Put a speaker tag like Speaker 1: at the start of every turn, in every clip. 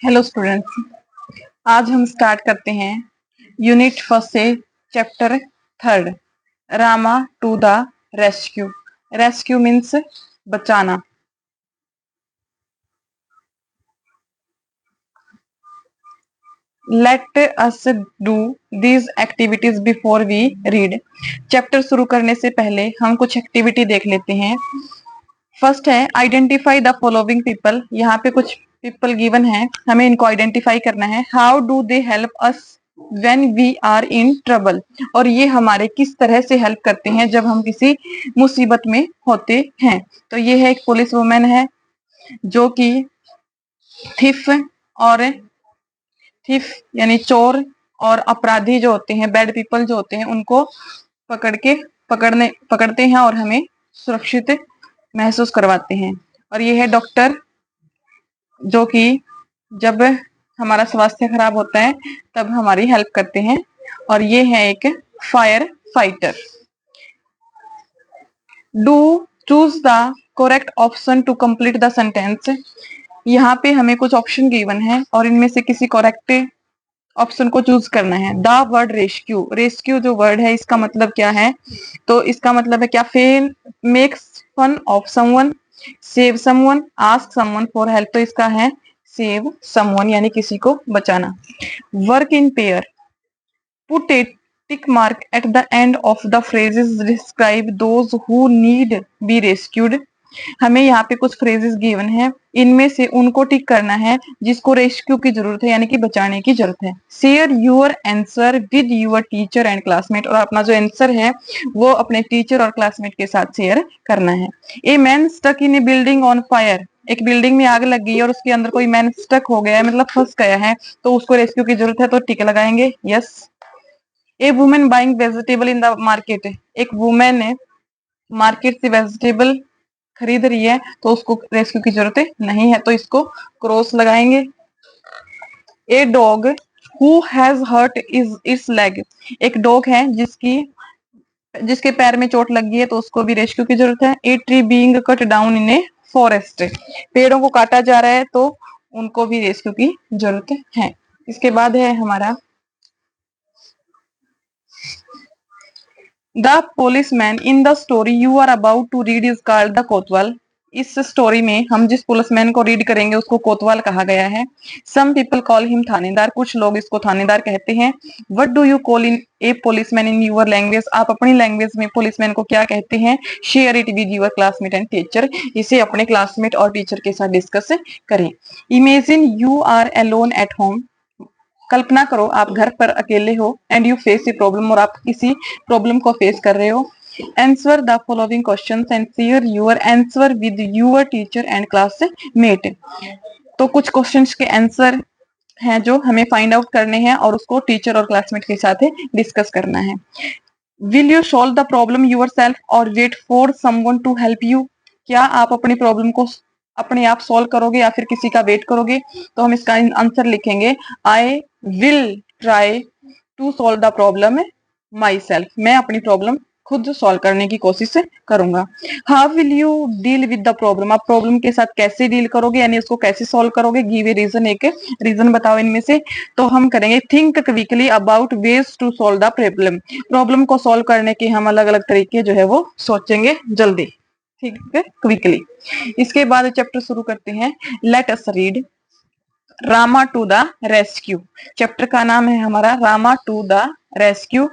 Speaker 1: Hello students, आज हम start करते हैं यूनिट फर्स्ट से chapter third, Rama to the rescue. Rescue means बचाना। Let us do these activities before we read. Chapter शुरू करने से पहले हम कुछ एक्टिविटी देख लेते हैं। फर्स्ट है आइडेंटिफाई द फॉलोइंग पीपल। यहाँ पे कुछ पीपल गिवन है, हमें इनको आइडेंटिफाई करना है। How do they help us when we are in trouble. और ये हमारे किस तरह से हेल्प करते हैं जब हम किसी मुसीबत में होते हैं। तो ये है एक पुलिस वुमेन है जो कि थिफ और थिफ यानी चोर और अपराधी जो होते हैं, बैड पीपल जो होते हैं, उनको पकड़ते हैं और हमें सुरक्षित महसूस करवाते हैं। और ये है डॉक्टर जो कि जब हमारा स्वास्थ्य खराब होता है तब हमारी हेल्प करते हैं। और ये है एक firefighter. Do choose the correct option to complete the sentence. यहाँ पे हमें कुछ ऑप्शन गिवन है और इनमें से किसी करेक्ट ऑप्शन को चूज करना है। द वर्ड रेस्क्यू, रेस्क्यू जो वर्ड है इसका मतलब क्या है? तो इसका मतलब है क्या? Fail, makes fun of someone, save someone, ask someone for help. तो इसका है सेव समवन यानी किसी को बचाना। Work in pair, put a tick mark at the end of the phrases describe those who need be rescued. हमें यहाँ पे कुछ फ्रेजेस गिवन है, इनमें से उनको टिक करना है जिसको रेस्क्यू की जरूरत है यानी कि बचाने की जरूरत है। Share your answer with your teacher and classmate. और अपना जो आंसर है वो अपने टीचर और क्लासमेट के साथ शेयर करना है। A man stuck in a building on fire, एक बिल्डिंग में आग लग गई और उसके अंदर कोई मैन स्टक हो गया है, मतलब फंस गया है, तो उसको रेस्क्यू की जरूरत है, तो टिक लगाएंगे yes. A women buying vegetable in the market, एक वुमेन मार्केट से वेजिटेबल खरीद रही है तो उसको रेस्क्यू की जरूरत नहीं है, तो इसको क्रॉस लगाएंगे। A dog who has hurt is its leg, एक डॉग है जिसके पैर में चोट लग गई है तो उसको भी रेस्क्यू की जरूरत है। A tree being cut down in a forest, पेड़ों को काटा जा रहा है तो उनको भी रेस्क्यू की जरूरत है। इसके बाद है हमारा the policeman in the story you are about to read is called the kotwal. इस स्टोरी में हम जिस पुलिसमैन को रीड करेंगे उसको कोतवाल कहा गया है। सम पीपल कॉल हिम थानेदार, कुछ लोग इसको थानेदार कहते हैं। What do you call in a policeman in your language, आप अपनी लैंग्वेज में पुलिसमैन को क्या कहते हैं? Share it with your classmate and teacher, इसे अपने क्लासमेट और टीचर के साथ डिस्कस करें। Imagine you are alone at home, कल्पना करो आप घर पर अकेले हो। And you face a problem, और आप किसी प्रॉब्लम को फेस कर रहे हो। Answer the following questions and share your answer with your teacher and classmate. तो कुछ क्वेश्चंस के आंसर हैं जो हमें फाइंड आउट करने हैं और उसको टीचर और क्लासमेट के साथ डिस्कस करना है। Will you solve the problem yourself और wait for someone to help you, क्या आप अपनी प्रॉब्लम को अपने आप सॉल्व करोगे या फिर किसी का वेट करोगे? तो हम इसका आंसर लिखेंगे I will try to solve the problem myself, मैं अपनी प्रॉब्लम खुद सॉल्व करने की कोशिश करूंगा। How will you deal with the problem, आप प्रॉब्लम के साथ कैसे डील करोगे यानी उसको कैसे सॉल्व करोगे? गिव ए रीजन, एक रीजन बताओ इनमें से। तो हम करेंगे think quickly about ways to solve the problem, problem को सॉल्व करने के हम अलग अलग तरीके जो है वो सोचेंगे जल्दी, ठीक है, क्विकली। इसके बाद चैप्टर शुरू करते हैं। Let us read Rama to the rescue. Chapter का नाम है हमारा रामा टू द रेस्क्यू।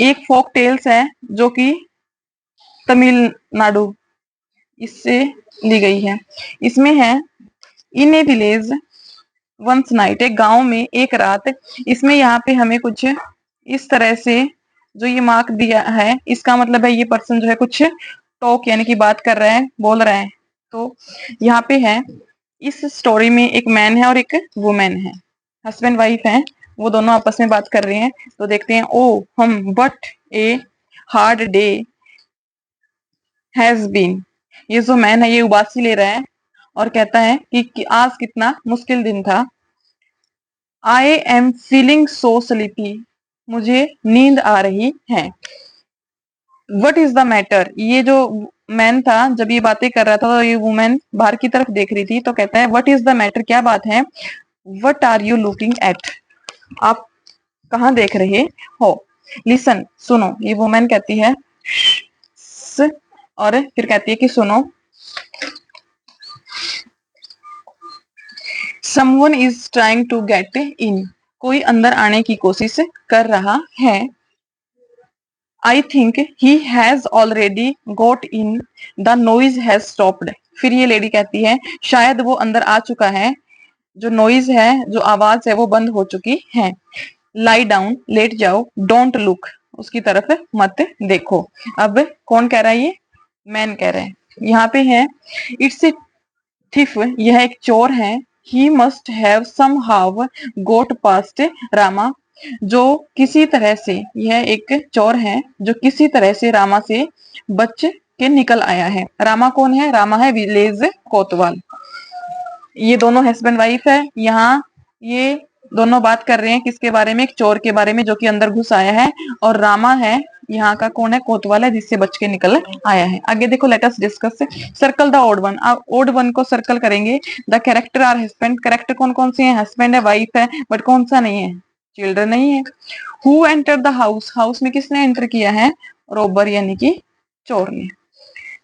Speaker 1: एक फोक टेल्स है जो कि तमिलनाडु इससे ली गई है। इसमें है इन ए विलेज वंस नाइट, एक गांव में एक रात। इसमें यहाँ पे हमें कुछ इस तरह से जो ये मार्क दिया है इसका मतलब है ये पर्सन जो है कुछ टॉक यानी कि बात कर रहा है, बोल रहा है। तो यहाँ पे है इस स्टोरी में एक मैन है और एक वुमेन है, हस्बैंड वाइफ है, वो दोनों आपस में बात कर रहे हैं। तो देखते हैं। ओ हम but a hard day has been, ये जो मैन है ये उबासी ले रहा है और कहता है कि आज कितना मुश्किल दिन था। I am feeling so sleepy, मुझे नींद आ रही है। वट इज द मैटर, ये जो मैन था, जब ये बातें कर रहा था तो ये वुमेन बाहर की तरफ देख रही थी, तो कहता है व्हाट इज द मैटर, क्या बात है, what are you looking at, आप कहाँ देख रहे हो, लिसन सुनो, ये वुमेन कहती है स, और फिर कहती है कि सुनो, someone is trying to get in, कोई अंदर आने की कोशिश कर रहा है, I think he has already got in, the noise has stopped, फिर ये लेडी कहती है शायद वो अंदर आ चुका है, जो नॉइज है, जो आवाज है वो बंद हो चुकी है, लाई डाउन लेट जाओ, डोंट लुक उसकी तरफ मत देखो। अब कौन कह रहा है, ये मैन कह रहे हैं, यहाँ पे है इट्स ए थिफ, यह एक चोर है, he must have somehow got past Rama, जो किसी तरह से, यह एक चोर है जो किसी तरह से रामा से बच के निकल आया है, रामा कौन है, रामा है विलेज कोतवाल, ये दोनों हस्बैंड वाइफ है, यहाँ ये दोनों बात कर रहे हैं किसके बारे में, एक चोर के बारे में जो कि अंदर घुस आया है, और रामा है यहाँ का कौन है, कोतवाल है जिससे बच के निकल आया है। आगे देखो, let us discuss, circle the odd one, आप ओड वन को सर्कल करेंगे, the character are husband, character कौन कौन से हैं, हस्बैंड है, वाइफ है, बट कौन सा नहीं है, चिल्ड्रन नहीं है। Who enter the house, house में किसने एंटर किया है, रोबर यानी कि चोर ने।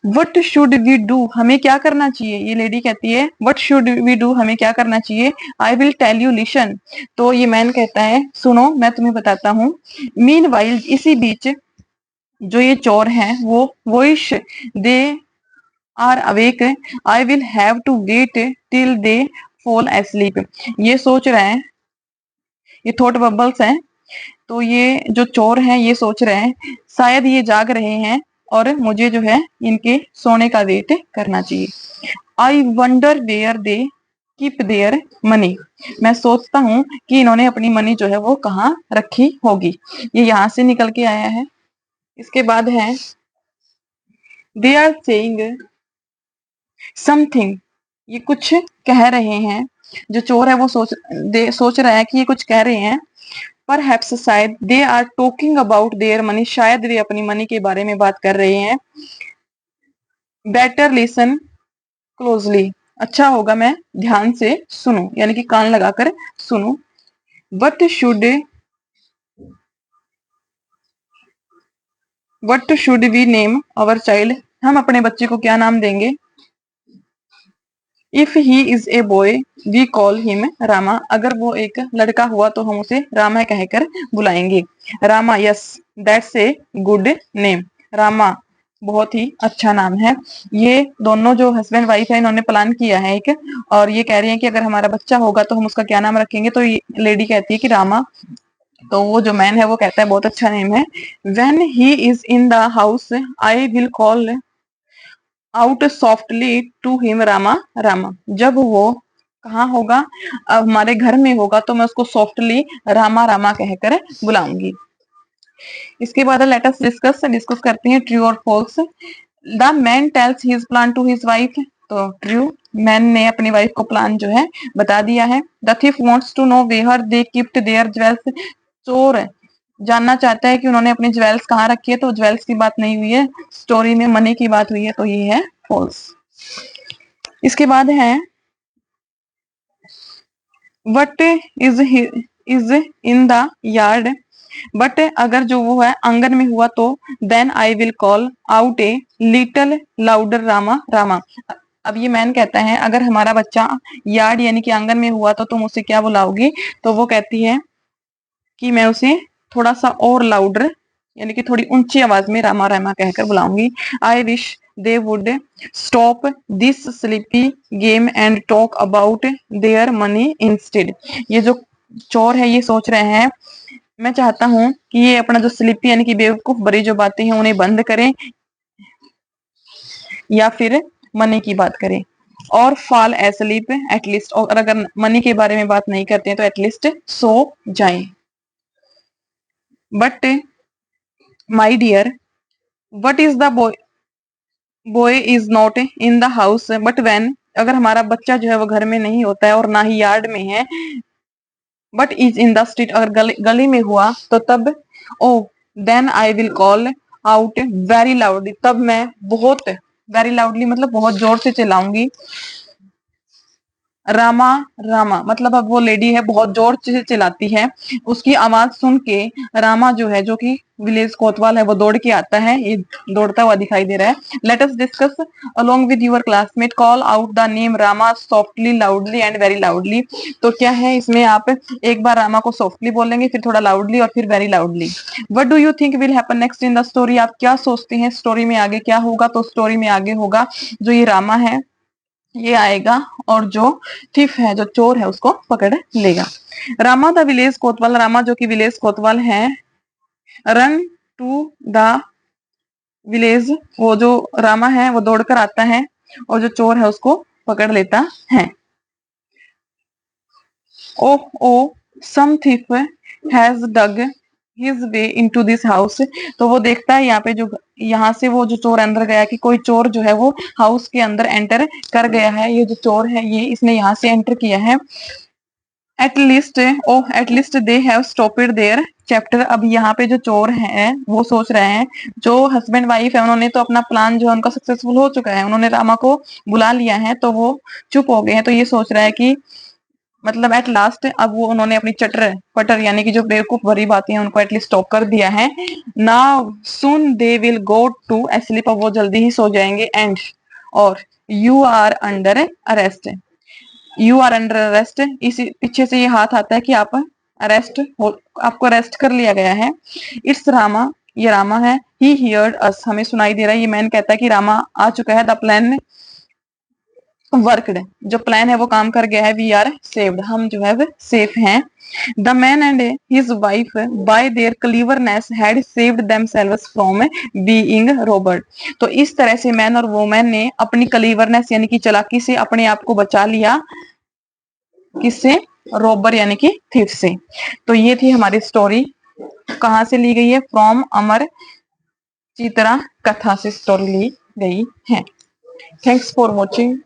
Speaker 1: वट शुड वी डू, हमें क्या करना चाहिए, ये लेडी कहती है वट शुड वी डू, हमें क्या करना चाहिए, I will tell you listen, तो ये मैन कहता है सुनो मैं तुम्हें बताता हूँ, मीन वाइल, इसी बीच जो ये चोर हैं वो wish they are awake, I will have to wait till they fall asleep, ये सोच रहे हैं, ये थॉट बबल्स हैं, तो ये जो चोर हैं ये सोच रहे हैं शायद ये जाग रहे हैं और मुझे जो है इनके सोने का वेट करना चाहिए। I wonder where they keep their money, मैं सोचता हूँ कि इन्होंने अपनी मनी जो है वो कहाँ रखी होगी, ये यहाँ से निकल के आया है। इसके बाद है दे आर सेइंग समथिंग, ये कुछ कह रहे हैं, जो चोर है वो सोच रहा है कि ये कुछ कह रहे हैं, परहैप्स शायद, they are talking about their money, शायद वे अपनी मनी के बारे में बात कर रहे हैं, बेटर लिसन क्लोजली, अच्छा होगा मैं ध्यान से सुनूं, यानी कि कान लगाकर सुनूं। What should we name our child, हम अपने बच्चे को क्या नाम देंगे, if he is a boy we call him Rama, अगर वो एक लड़का हुआ तो हम उसे रामा कहकर बुलाएंगे, Rama yes that's a good name, Rama बहुत ही अच्छा नाम है। ये दोनों जो हस्बैंड वाइफ है इन्होंने प्लान किया है एक, और ये कह रही है कि अगर हमारा बच्चा होगा तो हम उसका क्या नाम रखेंगे, तो ये लेडी कहती है कि रामा, तो वो जो मैन है वो कहता है बहुत अच्छा नेम है। When he is in the house I will call out softly to him Rama Rama, जब वो कहाँ होगा, अब हमारे घर में होगा तो मैं उसको सॉफ्टली रामा रामा कहकर बुलाऊंगी। इसके बाद लेट अस डिस्कस करते हैं ट्रू और false. The man tells his plan to his wife, तो ट्रू, मैन ने अपनी वाइफ को प्लान जो है बता दिया है। The thief wants to know where they kept their jewels, चोर जानना चाहता है कि उन्होंने अपने ज्वेल्स कहाँ रखी है, तो ज्वेल्स की बात नहीं हुई है, स्टोरी में मनी की बात हुई है, तो ये है फॉल्स। इसके बाद है what is in the yard, but अगर जो वो है आंगन में हुआ तो then I will call out a little louder Rama Rama, अब ये मैन कहता है अगर हमारा बच्चा यार्ड यानी कि आंगन में हुआ तो तुम उसे क्या बुलाओगी, तो वो कहती है कि मैं उसे थोड़ा सा और लाउडर यानी कि थोड़ी ऊंची आवाज में रामा रामा कहकर बुलाऊंगी। I wish they would stop this sleepy game and talk about their money instead, ये जो चोर है ये सोच रहे हैं, मैं चाहता हूं कि ये अपना जो स्लीपी यानी कि बेवकूफ भरी जो बातें हैं उन्हें बंद करें या फिर मनी की बात करें, और फॉल एस्लीप एटलीस्ट, और अगर मनी के बारे में बात नहीं करते हैं तो एटलीस्ट सो जाएं। But my dear what is the boy is not in the house, but when, अगर हमारा बच्चा जो है वो घर में नहीं होता है और ना ही यार्ड में है, but is in the street, अगर गली में हुआ तो तब, oh then I will call out very loudly, तब मैं बहुत वेरी लाउडली मतलब बहुत जोर से चिल्लाऊंगी। रामा, रामा मतलब अब वो लेडी है बहुत जोर से चिल्लाती है। उसकी आवाज सुन के रामा जो है, जो कि विलेज कोतवाल है, वो दौड़ के आता है। ये दौड़ता हुआ दिखाई दे रहा है। Late us discuss along with your classmate, call out the name Rama softly, loudly and very loudly. तो क्या है इसमें, आप एक बार रामा को सॉफ्टली बोलेंगे, फिर थोड़ा लाउडली और फिर very loudly. What do you think will happen next in the story? आप क्या सोचते हैं स्टोरी में आगे क्या होगा? तो स्टोरी में आगे होगा, जो ये रामा है ये आएगा और जो थिफ है, जो चोर है, उसको पकड़ लेगा। रामा द विलेज कोतवाल, रामा जो कि विलेज कोतवाल है, रन टू द विलेज, वो जो रामा है वो दौड़कर आता है और जो चोर है उसको पकड़ लेता है। Oh oh some thief has dug his way into this house. तो वो देखता है यहाँ पे, जो यहाँ से वो जो चोर अंदर गया, कि कोई चोर जो है वो हाउस के अंदर एंटर कर गया है। ये जो चोर है ये इसने यहाँ से एंटर किया है। At least they have stopped their chapter. अब यहाँ पे जो चोर है वो सोच रहे हैं, जो हस्बैंड वाइफ है उन्होंने तो अपना प्लान जो है उनका सक्सेसफुल हो चुका है, उन्होंने रामा को बुला लिया है, तो वो चुप हो गए हैं। तो ये सोच रहा है कि मतलब एट लास्ट अब वो उन्होंने अपनी चटर पटर यानी कि जो बेवकूफ भरी बातें हैं उनको एटलीस्ट स्टॉप कर दिया है। Now soon they will go to sleep, अब वो जल्दी ही सो जाएंगे। एंड और you are under arrest, you are under arrest, इसी पीछे से ये हाथ आता है कि आप अरेस्ट हो, आपको अरेस्ट कर लिया गया है। इट्स रामा, ये रामा है। ही हियर्ड अस, हमें सुनाई दे रहा है। ये मैन कहता है कि रामा आ चुका है। द प्लान वर्कड, जो प्लान है वो काम कर गया है। वी आर सेव्ड, हम जो है वो सेफ हैं। The man and his wife by their cleverness had saved themselves from being robbed. तो इस तरह से मैन और वुमेन ने अपनी क्लीवरनेस यानी कि चालाकी से अपने आप को बचा लिया। किससे? रोबर यानी कि थीफ से। तो ये थी हमारी स्टोरी, कहाँ से ली गई है? फ्रॉम अमर चित्रा कथा से स्टोरी ली गई है। Thanks for watching.